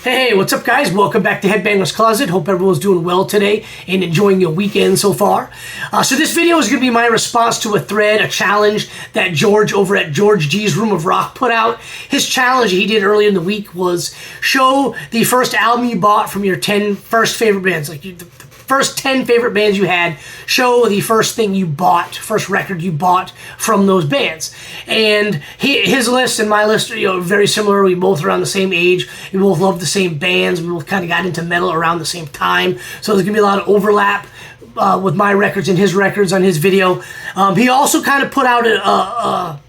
Hey, what's up guys? Welcome back to Headbangers Closet. Hope everyone's doing well today and enjoying your weekend so far. So this video is going to be my response to a thread, a challenge that George over at George G's Room of Rock put out. His challenge he did earlier in the week was show the first album you bought from your 10 first favorite bands. Like the first 10 favorite bands you had, show the first thing you bought, first record you bought from those bands. And his list and my list are very similar. We both around the same age. We both love the same bands. We both kind of got into metal around the same time. So there's going to be a lot of overlap with my records and his records on his video. He also kind of put out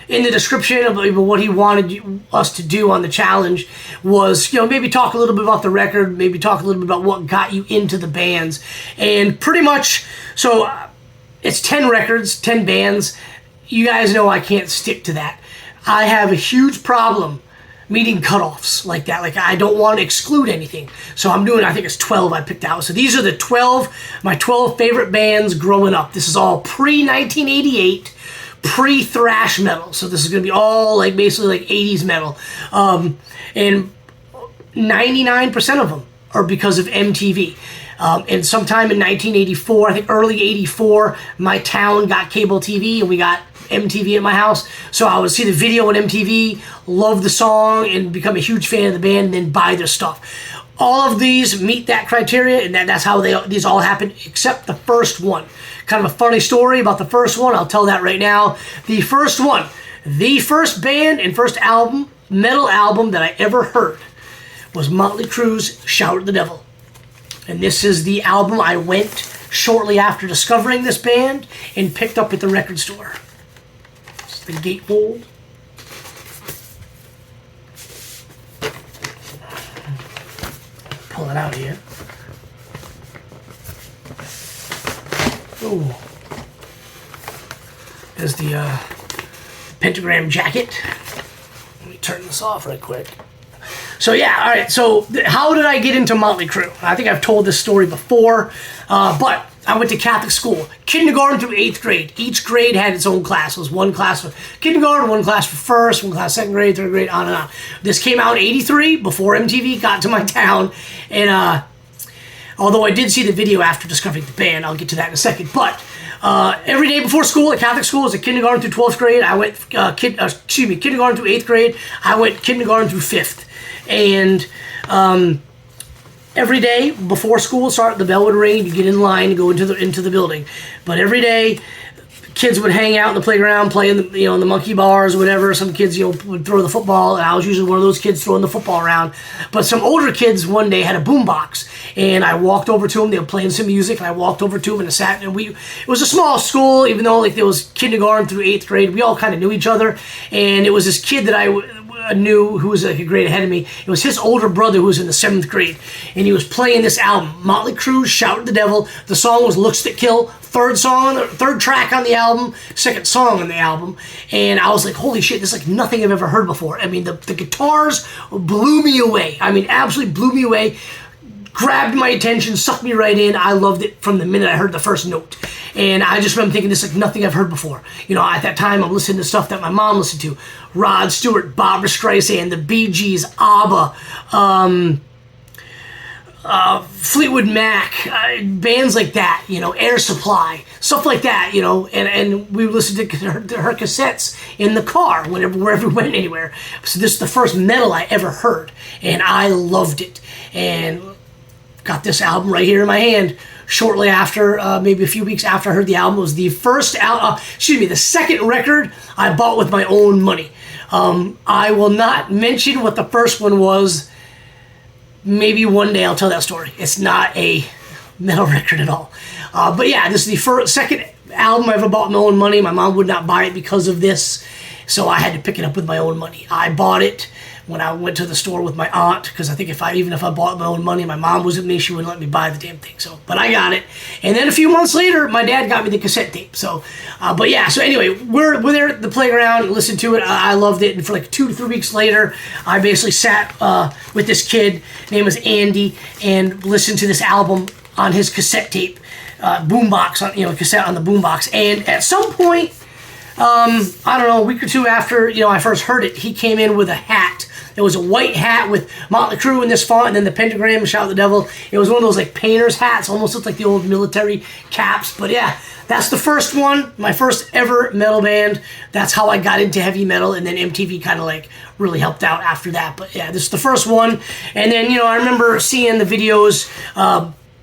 in the description of what he wanted us to do on the challenge was, maybe talk a little bit about the record, maybe talk a little bit about what got you into the bands. And pretty much, so it's 10 records, 10 bands. You guys know I can't stick to that. I have a huge problem meeting cutoffs like that. Like, I don't want to exclude anything. So I'm doing, I think it's 12 I picked out. So these are my 12 favorite bands growing up. This is all pre-1988. Pre-thrash metal, so this is going to be all basically 80s metal, and 99% of them are because of MTV. And sometime in 1984, I think early 84, my town got cable TV and we got MTV at my house, so I would see the video on MTV, love the song, and become a huge fan of the band, and then buy their stuff. All of these meet that criteria, and that's how these all happened, except the first one. Kind of a funny story about the first one. I'll tell that right now. The first one, the first band and first album, metal album that I ever heard was Motley Crue's Shout at the Devil. And this is the album I went shortly after discovering this band and picked up at the record store. It's the gatefold. Pull it out here. Oh, there's the pentagram jacket. Let me turn this off right quick. So yeah, all right, so how did I get into Motley Crue? I think I've told this story before, but I went to Catholic school, kindergarten through 8th grade. Each grade had its own class. It was one class for kindergarten, one class for first, one class second grade, third grade, on and on. This came out in 83, before MTV got to my town, and although I did see the video after discovering the band, I'll get to that in a second. But every day before school at Catholic school, as a kindergarten through 12th grade, I went kindergarten through 8th grade. I went kindergarten through 5th, and every day before school started, the bell would ring. You get in line to go into the building. But every day, kids would hang out in the playground, play in the in the monkey bars or whatever. Some kids would throw the football, and I was usually one of those kids throwing the football around. But some older kids one day had a boombox, and I walked over to them. They were playing some music, and I walked over to them and sat. And it was a small school, even though there was kindergarten through 8th grade. We all kind of knew each other, and it was this kid that I knew who was a grade ahead of me. It was his older brother who was in the 7th grade, and he was playing this album, Motley Crue's Shout at the Devil. The song was Looks That Kill, third track on the album, second song on the album, and I was like, holy shit, this is like nothing I've ever heard before. I mean, the guitars blew me away. I mean, absolutely blew me away. Grabbed my attention, sucked me right in. I loved it from the minute I heard the first note. And I just remember thinking, this is like nothing I've heard before. At that time, I'm listening to stuff that my mom listened to. Rod Stewart, Barbra Streisand, the Bee Gees, ABBA, Fleetwood Mac, bands like that, Air Supply, stuff like that, and we listened to her cassettes in the car wherever we went anywhere. So this is the first metal I ever heard, and I loved it. And got this album right here in my hand shortly after, maybe a few weeks after I heard the album. It was the the second record I bought with my own money. I will not mention what the first one was. Maybe one day I'll tell that story. It's not a metal record at all. But yeah, this is the second album I ever bought with my own money. My mom would not buy it because of this, so I had to pick it up with my own money. I bought it when I went to the store with my aunt, because I think even if I bought my own money, my mom was with me, she wouldn't let me buy the damn thing. So, but I got it. And then a few months later, my dad got me the cassette tape. So, but yeah, so anyway, we're there at the playground, listened to it. I loved it. And for like 2 to 3 weeks later, I basically sat with this kid, his name was Andy, and listened to this album on his cassette tape, boombox, cassette on the boombox. And at some point, I don't know, a week or two after, I first heard it, he came in with a hat There was a white hat with Motley Crue in this font, and then the pentagram, Shout at the Devil. It was one of those like painter's hats, almost looked like the old military caps. But yeah, that's the first one, my first ever metal band. That's how I got into heavy metal, and then MTV kind of like really helped out after that. But yeah, this is the first one. And then, you know, I remember seeing the videos.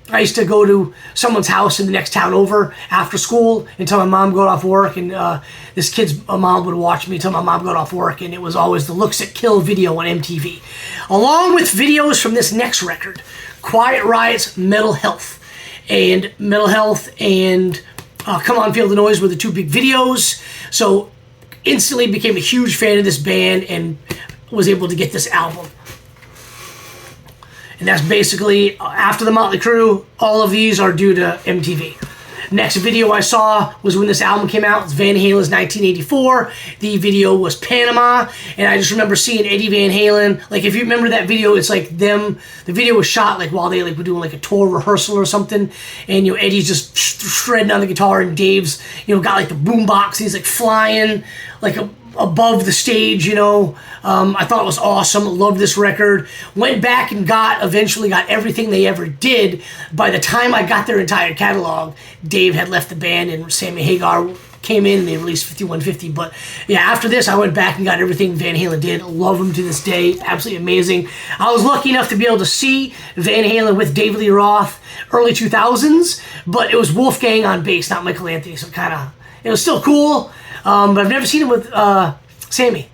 I used to go to someone's house in the next town over after school until my mom got off work, and this kid's mom would watch me until my mom got off work, and it was always the Looks That Kill video on MTV. Along with videos from this next record, Quiet Riot's Mental Health. And Mental Health and Come On Feel the Noise were the two big videos. So instantly became a huge fan of this band and was able to get this album. And that's basically, after the Motley Crue, all of these are due to MTV. Next video I saw was when this album came out. It's Van Halen's 1984. The video was Panama. And I just remember seeing Eddie Van Halen. Like, if you remember that video, it's like them. The video was shot like while they like were doing like a tour rehearsal or something. And, you know, Eddie's just shredding on the guitar, and Dave's, you know, got like the boombox. He's like flying like above the stage, you know. I thought it was awesome. Loved this record. Went back and eventually got everything they ever did. By the time I got their entire catalog, Dave had left the band and Sammy Hagar came in and they released 5150. But yeah, after this, I went back and got everything Van Halen did. Love them to this day. Absolutely amazing. I was lucky enough to be able to see Van Halen with David Lee Roth early 2000s, but it was Wolfgang on bass, not Michael Anthony. So it was still cool. But I've never seen him with Sammy.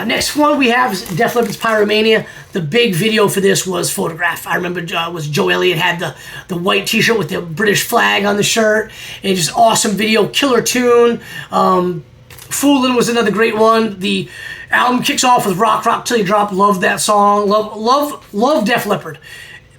Next one we have is Def Leppard's Pyromania. The big video for this was Photograph. I remember was Joe Elliott had the white t-shirt with the British flag on the shirt. And just awesome video, killer tune. Foolin' was another great one. The album kicks off with Rock Till You Drop. Love that song. Love Def Leppard.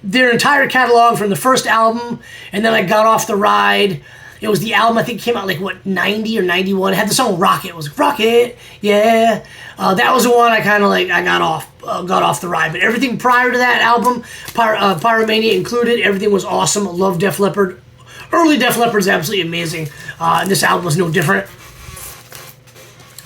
Their entire catalog from the first album, and then I got off the ride. It was the album, I think, came out like, 90 or 91. It had the song Rocket. It was Rocket, yeah. That was the one I kind of like, I got off the ride. But everything prior to that album, Pyromania included, everything was awesome. Love Def Leppard. Early Def Leppard is absolutely amazing. And this album was no different.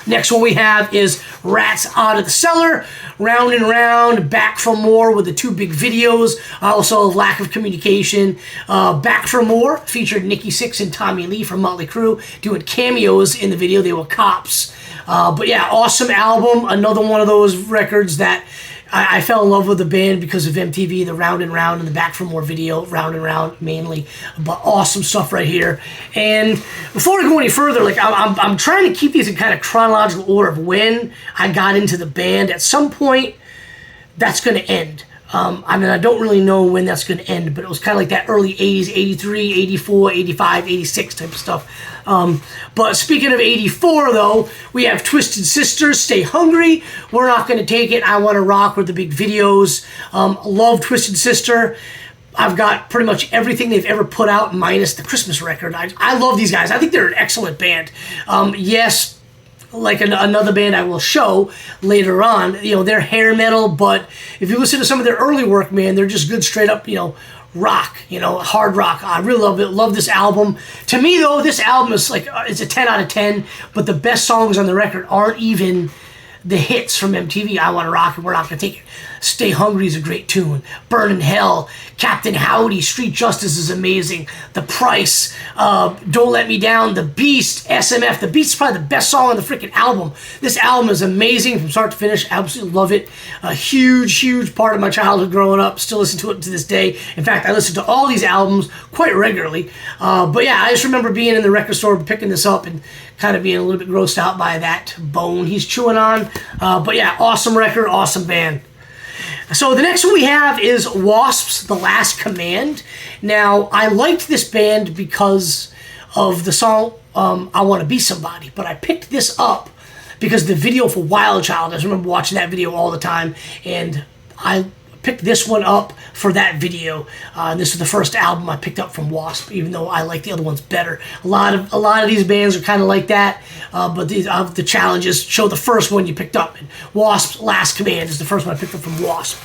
Next one we have is Rats Out of the Cellar, Round and Round, Back for More with the two big videos. Also, lack of communication. Back for More featured Nikki Sixx and Tommy Lee from Motley Crue doing cameos in the video. They were cops. But yeah, awesome album. Another one of those records that I fell in love with the band because of MTV, the Round and Round and the Back for More video, Round and Round mainly, but awesome stuff right here. And before I go any further, like I'm trying to keep these in kind of chronological order of when I got into the band. At some point, that's going to end. I mean, I don't really know when that's going to end, but it was kind of like that early 80s, 83, 84, 85, 86 type of stuff. But speaking of 84, though, we have Twisted Sister, Stay Hungry, We're Not Gonna Take It, I Wanna Rock with the big videos. Love Twisted Sister. I've got pretty much everything they've ever put out minus the Christmas record. I love these guys. I think they're an excellent band. Yes, like another band I will show later on, you know, they're hair metal, but if you listen to some of their early work, man, they're just good straight up, you know, rock, you know, hard rock. I really love it. Love this album. To me, though, this album is like, it's a 10 out of 10, but the best songs on the record aren't even the hits from MTV. I Wanna Rock and We're Not Gonna Take It. Stay Hungry is a great tune. Burnin' Hell, Captain Howdy, Street Justice is amazing. The Price, Don't Let Me Down, The Beast, SMF. The Beast is probably the best song on the freaking album. This album is amazing from start to finish. Absolutely love it. A huge part of my childhood growing up. Still listen to it to this day. In fact, I listen to all these albums quite regularly. But yeah, I just remember being in the record store, picking this up, and kind of being a little bit grossed out by that bone he's chewing on. But yeah, awesome record, awesome band. So the next one we have is Wasp's The Last Command. Now, I liked this band because of the song I Want to Be Somebody, but I picked this up because the video for Wild Child, I just remember watching that video all the time, and I picked this one up for that video. And this was the first album I picked up from Wasp, even though I like the other ones better. A lot of these bands are kind of like that, but the challenges show the first one you picked up. And Wasp's Last Command is the first one I picked up from Wasp.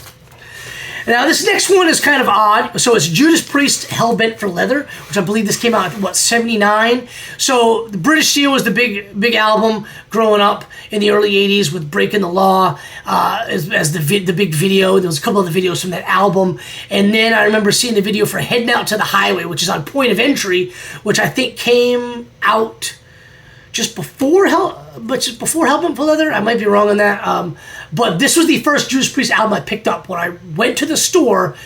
Now, this next one is kind of odd. So it's Judas Priest, Hellbent for Leather, which I believe this came out, what, 79? So the British Steel was the big album growing up in the early 80s with Breaking the Law as the big video. There was a couple of the videos from that album. And then I remember seeing the video for Heading Out to the Highway, which is on Point of Entry, which I think came out just before Hellbent for Leather. I might be wrong on that. But this was the first Judas Priest album I picked up when I went to the store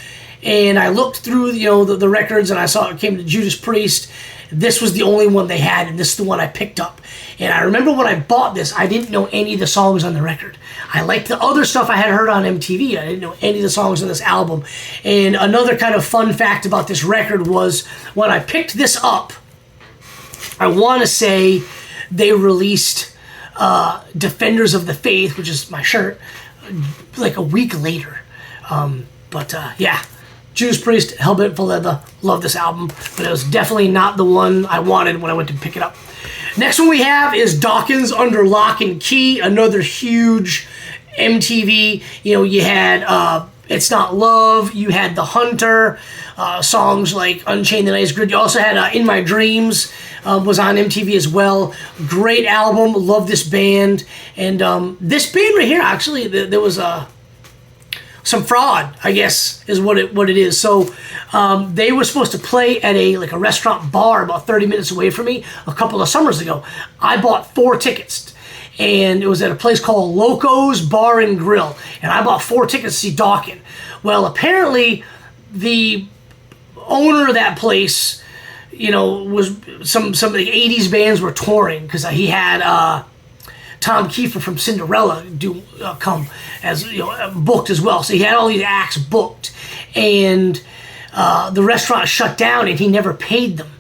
and I looked through, the records, and I saw it came to Judas Priest. This was the only one they had, and this is the one I picked up. And I remember when I bought this, I didn't know any of the songs on the record. I liked the other stuff I had heard on MTV. I didn't know any of the songs on this album. And another kind of fun fact about this record was when I picked this up, I want to say they released Defenders of the Faith, which is my shirt, like a week later. Yeah, Judas Priest, Hellbent for Leather, love this album, but it was definitely not the one I wanted when I went to pick it up. Next one we have is Dawkins Under Lock and Key, another huge MTV. You had It's Not Love, you had The Hunter, songs like Unchained the Night's Grid. You also had In My Dreams, was on MTV as well. Great album, love this band. And this band right here, actually, there was some fraud, I guess, is what it is. So they were supposed to play at a restaurant bar about 30 minutes away from me a couple of summers ago. I bought 4 tickets. And it was at a place called Loco's Bar and Grill. And I bought 4 tickets to see Dawkins. Well, apparently the owner of that place, was some of the 80s bands were touring, because he had Tom Kiefer from Cinderella come as booked as well. So he had all these acts booked, and the restaurant shut down, and he never paid them.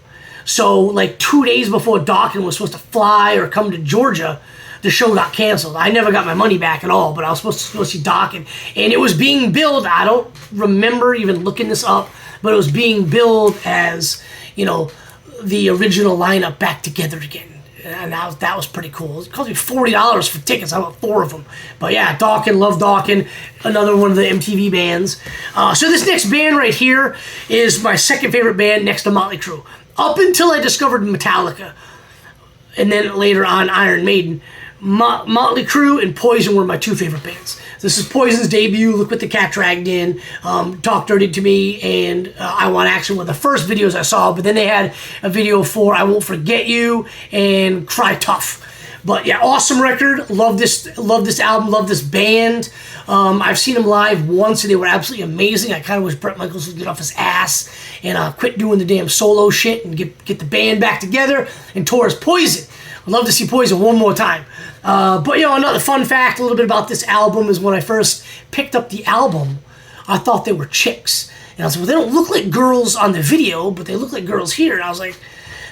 So 2 days before Dawkins was supposed to fly or come to Georgia, the show got canceled. I never got my money back at all, but I was supposed to go see Dawkins, and it was being billed. I don't remember even looking this up, but it was being billed as the original lineup back together again. And that was pretty cool. It cost me $40 for tickets. I bought 4 of them. But yeah, Dawkins, love Dawkins. Another one of the MTV bands. So this next band right here is my second favorite band next to Motley Crue. Up until I discovered Metallica, and then later on Iron Maiden, Motley Crue and Poison were my 2 favorite bands. This is Poison's debut, Look What the Cat Dragged In, Talk Dirty to Me, and I Want Action were the first videos I saw, but then they had a video for I Won't Forget You and Cry Tough. But yeah, awesome record. Love this album, love this band. I've seen them live once, and they were absolutely amazing. I kind of wish Bret Michaels would get off his ass and quit doing the damn solo shit and get the band back together and tour as Poison. I'd love to see Poison one more time. But another fun fact, a little bit about this album, is when I first picked up the album, I thought they were chicks. And I was like, well, they don't look like girls on the video, but they look like girls here. And I was like,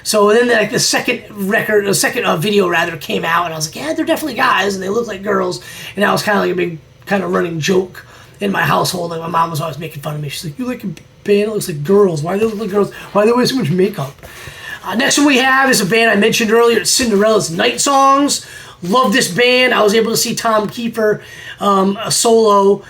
so then the second video came out, and I was like, yeah, they're definitely guys, and they look like girls. And that was kind of like a big kind of running joke in my household. Like my mom was always making fun of me. She's like, you like a band that looks like girls? Why do they look like girls? Why do they wear so much makeup? Next one we have is a band I mentioned earlier. It's Cinderella's Night Songs. Love this band. I was able to see Tom Kiefer a solo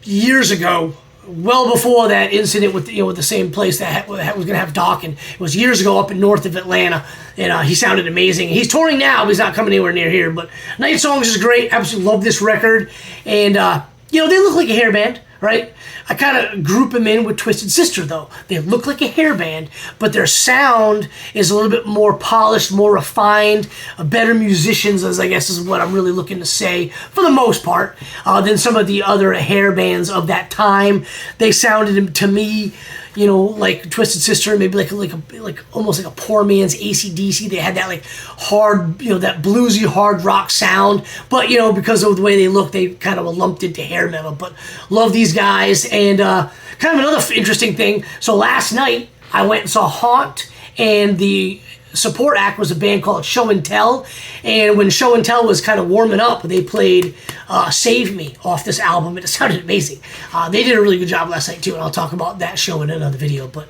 years ago, well before that incident with the same place that was going to have Dawkins. It was years ago up in north of Atlanta, and he sounded amazing. He's touring now, but he's not coming anywhere near here. But Night Songs is great. Absolutely love this record, and they look like a hair band, right? I kind of group them in with Twisted Sister, though. They look like a hair band, but their sound is a little bit more polished, more refined, better musicians, as I guess is what I'm really looking to say, for the most part, than some of the other hair bands of that time. They sounded, to me, like Twisted Sister, maybe like almost like a poor man's AC/DC. They had that hard, that bluesy hard rock sound, but because of the way they look, they kind of were lumped into hair metal. But love these guys, and kind of another interesting thing. So last night I went and saw Haunt, and the support act was a band called Show and Tell, and when Show and Tell was kind of warming up, they played Save Me off this album, and it sounded amazing. They did a really good job last night too, and I'll talk about that show in another video. But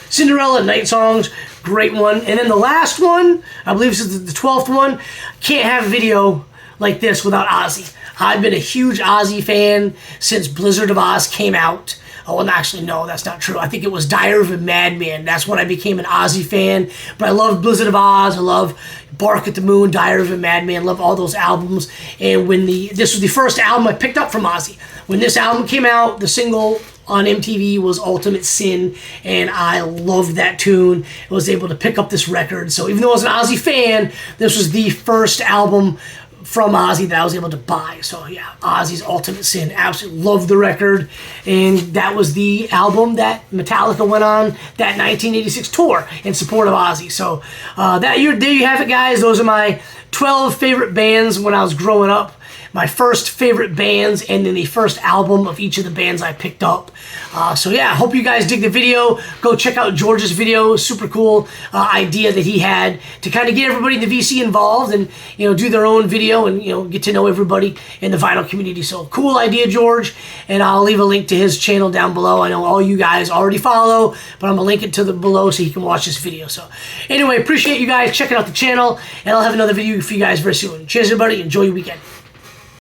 Cinderella, Night Songs, great one. And then the last one, I believe this is the 12th one, can't have a video like this without Ozzy. I've been a huge Ozzy fan since Blizzard of Oz came out. Oh, well, actually, no, that's not true. I think it was Diary of a Madman. That's when I became an Ozzy fan. But I love Blizzard of Oz. I love Bark at the Moon, Diary of a Madman. Love all those albums. And when this was the first album I picked up from Ozzy. When this album came out, the single on MTV was Ultimate Sin, and I loved that tune. I was able to pick up this record. So even though I was an Ozzy fan, this was the first album from Ozzy that I was able to buy. So yeah, Ozzy's Ultimate Sin. Absolutely love the record. And that was the album that Metallica went on that 1986 tour in support of Ozzy. So that year, there you have it, guys. Those are my 12 favorite bands when I was growing up. My first favorite bands, and then the first album of each of the bands I picked up. So yeah, I hope you guys dig the video. Go check out George's video. Super cool idea that he had to kind of get everybody in the VC involved and, you know, do their own video and, you know, get to know everybody in the vinyl community. So cool idea, George. And I'll leave a link to his channel down below. I know all you guys already follow, but I'm gonna link it to the below so you can watch this video. So anyway, appreciate you guys checking out the channel, and I'll have another video for you guys very soon. Cheers, everybody. Enjoy your weekend.